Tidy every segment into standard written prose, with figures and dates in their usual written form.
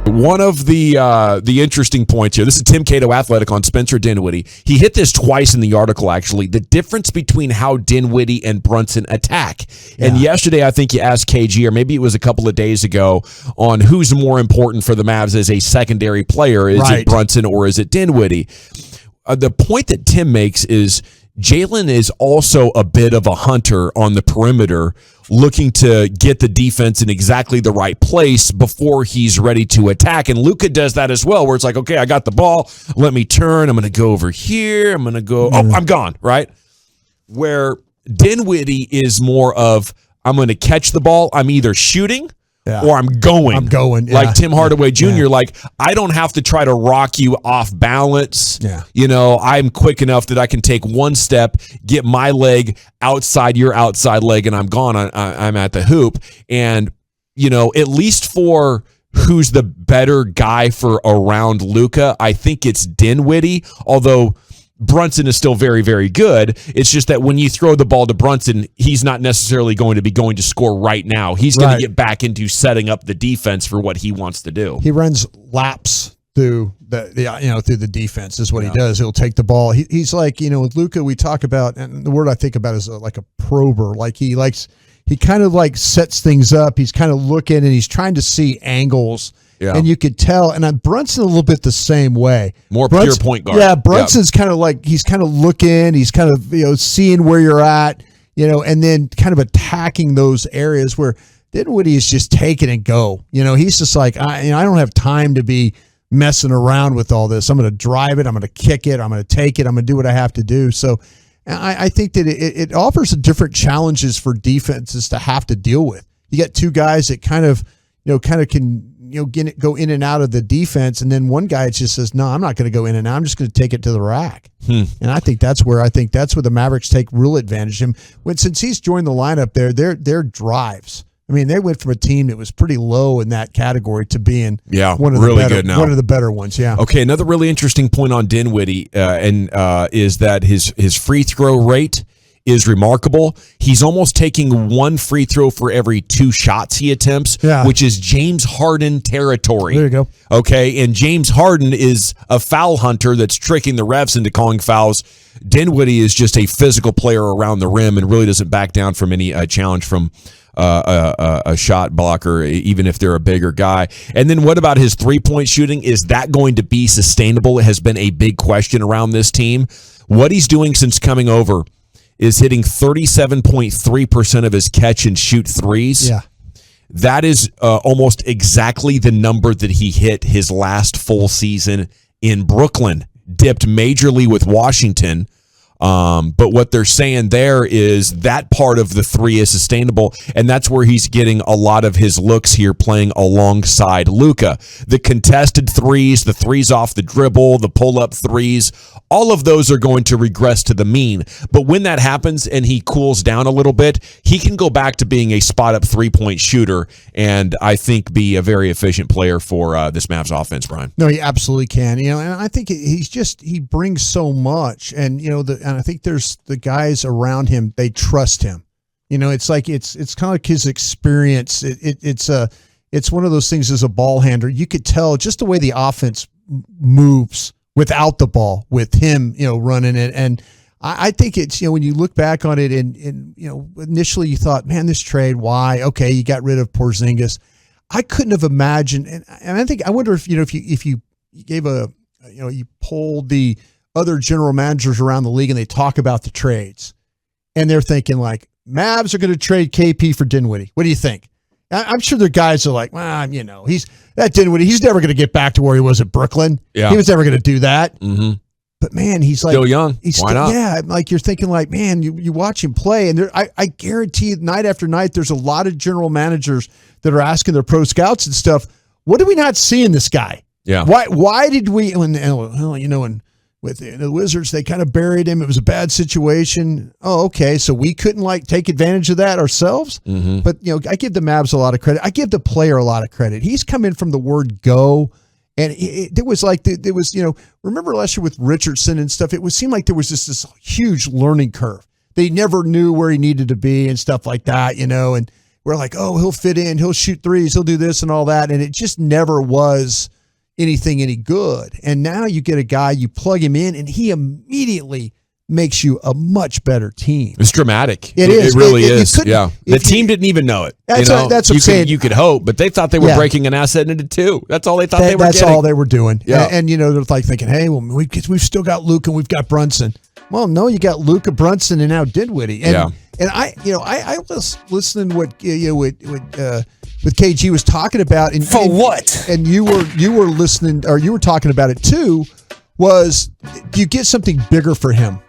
One of the interesting points here, this is Tim Cato Athletic on Spencer Dinwiddie. He hit this twice in the article, actually, the difference between how Dinwiddie and Brunson attack. Yeah. And yesterday, I think you asked KG, or maybe it was a couple of days ago, on who's more important for the Mavs as a secondary player. Is it Brunson or is it Dinwiddie? The point that Tim makes is Jalen is also a bit of a hunter on the perimeter, looking to get the defense in exactly the right place before he's ready to attack. And Luka does that as well, where it's like, okay, I got the ball. Let me turn. I'm going to go over here. I'm going to go. Oh, I'm gone, right? Where Dinwiddie is more of, I'm going to catch the ball. I'm either shooting or I'm going. Like Tim Hardaway Jr., like, I don't have to try to rock you off balance. Yeah. You know, I'm quick enough that I can take one step, get my leg outside your outside leg, and I'm gone. I'm at the hoop. And, you know, at least for who's the better guy for around Luka, I think it's Dinwiddie, although Brunson is still very, very good. It's just that when you throw the ball to Brunson, he's not necessarily going to score right now. He's going to get back into setting up the defense for what he wants to do. He runs laps through the defense is what he does. He'll take the ball. He's like, with Luka, we talk about, and the word I think about is like a prober. Like he kind of like sets things up. He's kind of looking and he's trying to see angles. Yeah. And you could tell, and Brunson a little bit the same way. Pure point guard. Yeah, Brunson's kind of like, he's kind of looking, he's kind of, seeing where you're at, and then kind of attacking those areas where Dinwiddie is just take it and go. He's just like, I don't have time to be messing around with all this. I'm going to drive it. I'm going to kick it. I'm going to take it. I'm going to do what I have to do. So I think that it offers a different challenges for defenses to have to deal with. You got two guys that kind of can, go in and out of the defense, and then one guy just says, no, I'm not going to go in and out. I'm just going to take it to the rack. And I think that's where the Mavericks take real advantage of him. Since he's joined the lineup there, their drives. I mean, they went from a team that was pretty low in that category to being one of the better ones. Yeah. Okay, another really interesting point on Dinwiddie is that his free throw rate is remarkable. He's almost taking one free throw for every 2 shots he attempts, which is James Harden territory. There you go. Okay, and James Harden is a foul hunter that's tricking the refs into calling fouls. Dinwiddie is just a physical player around the rim and really doesn't back down from any challenge from a shot blocker, even if they're a bigger guy. And then what about his three-point shooting? Is that going to be sustainable? It has been a big question around this team. What he's doing since coming over is hitting 37.3% of his catch and shoot threes. Yeah. That is almost exactly the number that he hit his last full season in Brooklyn. Dipped majorly with Washington. But what they're saying there is that part of the three is sustainable, and that's where he's getting a lot of his looks here playing alongside Luka. The contested threes, the threes off the dribble, the pull-up threes, all of those are going to regress to the mean. But when that happens and he cools down a little bit, he can go back to being a spot-up three-point shooter and I think be a very efficient player for this Mavs offense, Brian. No, he absolutely can. And I think he brings so much, and and I think there's the guys around him, they trust him. It's like it's kind of like his experience. It's one of those things as a ball handler. You could tell just the way the offense moves without the ball with him, running it. And I think it's, when you look back on it and initially you thought, man, this trade, why? Okay, you got rid of Porzingis. I couldn't have imagined. And I wonder if you gave you polled the other general managers around the league and they talk about the trades and they're thinking like, Mavs are going to trade KP for Dinwiddie. What do you think? I'm sure their guys are like, he's that Dinwiddie. He's never going to get back to where he was at Brooklyn. Yeah. He was never going to do that. Mm-hmm. But man, he's like still young. Why not? Yeah, like you're thinking like, man, you watch him play, and I guarantee night after night, there's a lot of general managers that are asking their pro scouts and stuff, what do we not see in this guy? Yeah. Why did we? With the Wizards, they kind of buried him. It was a bad situation. Oh, okay. So we couldn't take advantage of that ourselves. Mm-hmm. But I give the Mavs a lot of credit. I give the player a lot of credit. He's come in from the word go, and remember last year with Richardson and stuff. It seemed like there was this huge learning curve. They never knew where he needed to be and stuff like that. And we're like, oh, he'll fit in, he'll shoot threes, he'll do this and all that. And it just never was anything any good. And now you get a guy, you plug him in, and he immediately makes you a much better team. It's dramatic. It is. It really is. Yeah. The if team didn't even know it. That's what I'm saying. You could hope, but they thought they were breaking an asset into two. That's all they thought they were That's getting. all they were doing. Yeah. And you know, they're like thinking, hey, well, we've still got Luke and we've got Brunson. Well, no, you got Luka, Brunson, and now Dinwiddie. And I was listening to what KG was talking about. And, what? And you were listening, or you were talking about it too. Was, do you get something bigger for him?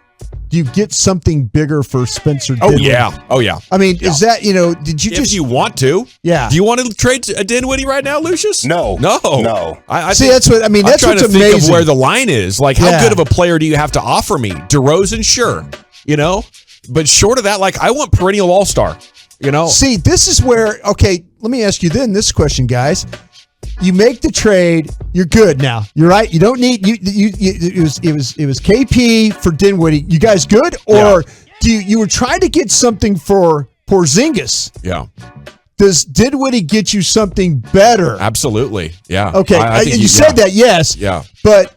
Do you get something bigger for Spencer Dinwiddie? Oh, yeah. I mean, is that, did you if you want to. Yeah. Do you want to trade a Dinwiddie right now, Lucius? No. I See, that's what, I mean, that's what's amazing. I'm trying to think of where the line is. Like, how good of a player do you have to offer me? DeRozan, sure. But short of that, like, I want perennial all-star, See, this is where, okay, let me ask you then this question, guys. You make the trade, you're good now. You're right. You don't need it was KP for Dinwiddie. You guys good? Or do you were trying to get something for Porzingis? Yeah. Does Dinwiddie get you something better? Absolutely. Yeah. Okay. I think you said that, yes. Yeah. But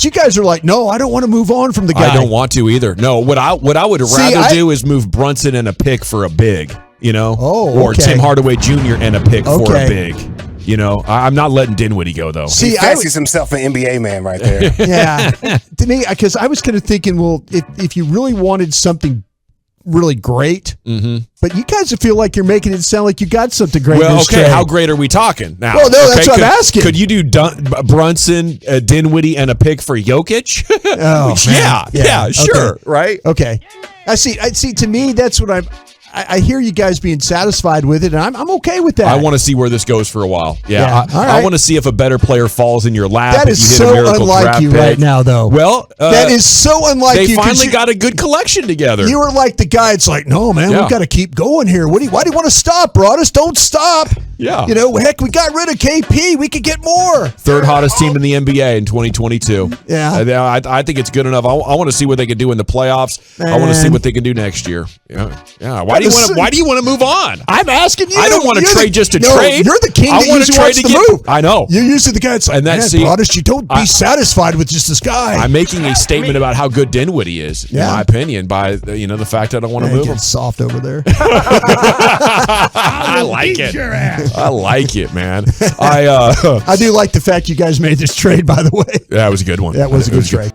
you guys are like, no, I don't want to move on from the guy. I don't want to either. No, what I would rather do is move Brunson and a pick for a big, or Tim Hardaway Jr. and a pick for a big. I'm not letting Dinwiddie go, though. He fancies himself an NBA man right there. Yeah. To me, because I was kind of thinking, well, if you really wanted something really great, but you guys feel like you're making it sound like you got something great. Well, okay, how great are we talking now? Well, no, that's what I'm asking. Could you do Brunson, Dinwiddie, and a pick for Jokic? Oh, yeah, sure, okay. right? Okay, I see. To me, that's what I hear you guys being satisfied with it, and I'm okay with that. I want to see where this goes for a while. Yeah. I want to see if a better player falls in your lap. That is so unlike you right now, though. Well, that is so unlike you. They finally got a good collection together. You were like the guy. It's like, no, man, we've got to keep going here. Why do you want to stop, Broadus? Don't stop. Yeah. Heck, we got rid of KP. We could get more. Third hottest team in the NBA in 2022. Yeah. I think it's good enough. I want to see what they can do in the playoffs. Man. I want to see what they can do next year. Yeah. Why do you want to move on? I'm asking you. I don't want to trade just to trade. You're the king that usually wants to move. I know. You're usually the guy that's like, Broadus, you don't be satisfied with just this guy. I'm making a statement about how good Dinwiddie is, in my opinion, by the fact that I want to move him. Soft over there. I like it. I like it, man. I do like the fact you guys made this trade, by the way. That was a good one. That was a good trade.